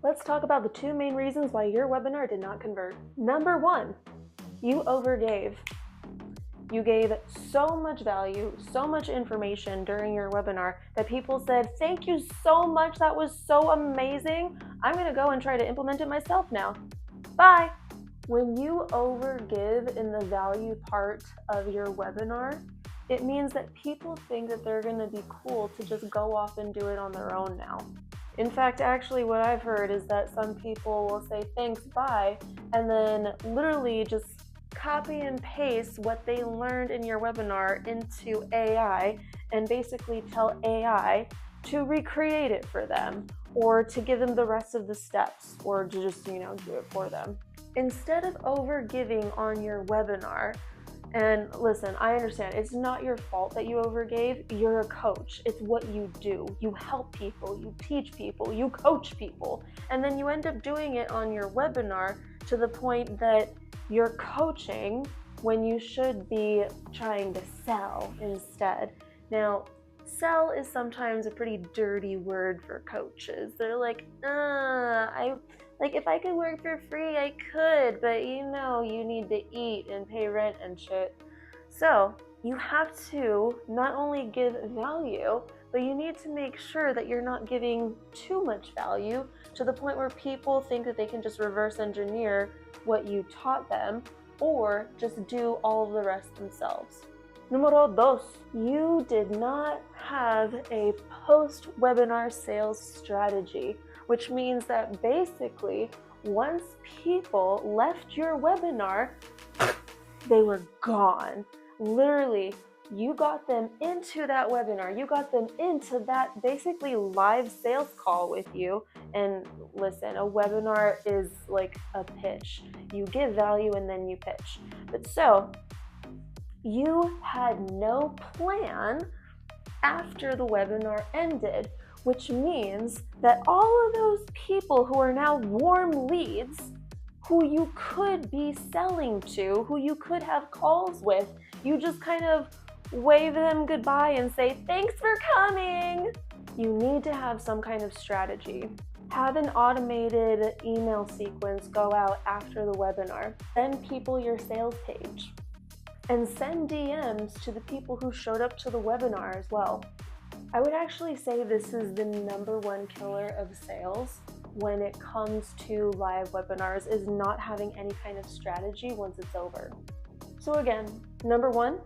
Let's talk about the two main reasons why your webinar did not convert. Number one, you overgave. You gave so much value, so much information during your webinar that people said, thank you so much, that was so amazing. I'm gonna go and try to implement it myself now. Bye. When you overgive in the value part of your webinar, it means that people think that they're gonna be cool to just go off and do it on their own now. In fact, actually what I've heard is that some people will say thanks, bye, and then literally just copy and paste what they learned in your webinar into AI and basically tell AI to recreate it for them or to give them the rest of the steps or to just, do it for them. Instead of overgiving on your webinar, and listen, I understand, it's not your fault that you overgave. You're a coach. It's what you do. You help people, you teach people, you coach people, and then you end up doing it on your webinar to the point that you're coaching when you should be trying to sell instead. Now, sell is sometimes a pretty dirty word for coaches. They're like, if I could work for free, I could, but you need to eat and pay rent and shit. So you have to not only give value, but you need to make sure that you're not giving too much value to the point where people think that they can just reverse engineer what you taught them or just do all of the rest themselves. Numero dos, you did not have a post-webinar sales strategy, which means that basically once people left your webinar, they were gone. Literally, you got them into that webinar, you got them into that basically live sales call with you. And listen, a webinar is like a pitch. You give value and then you pitch. But so, you had no plan after the webinar ended, which means that all of those people who are now warm leads, who you could be selling to, who you could have calls with, you just kind of wave them goodbye and say, thanks for coming. You need to have some kind of strategy. Have an automated email sequence go out after the webinar. Send people your sales page. And send DMs to the people who showed up to the webinar as well. I would actually say this is the number one killer of sales when it comes to live webinars, is not having any kind of strategy once it's over. So again, number one,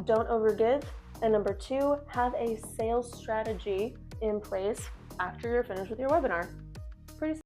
don't overgive. And number two, have a sales strategy in place after you're finished with your webinar.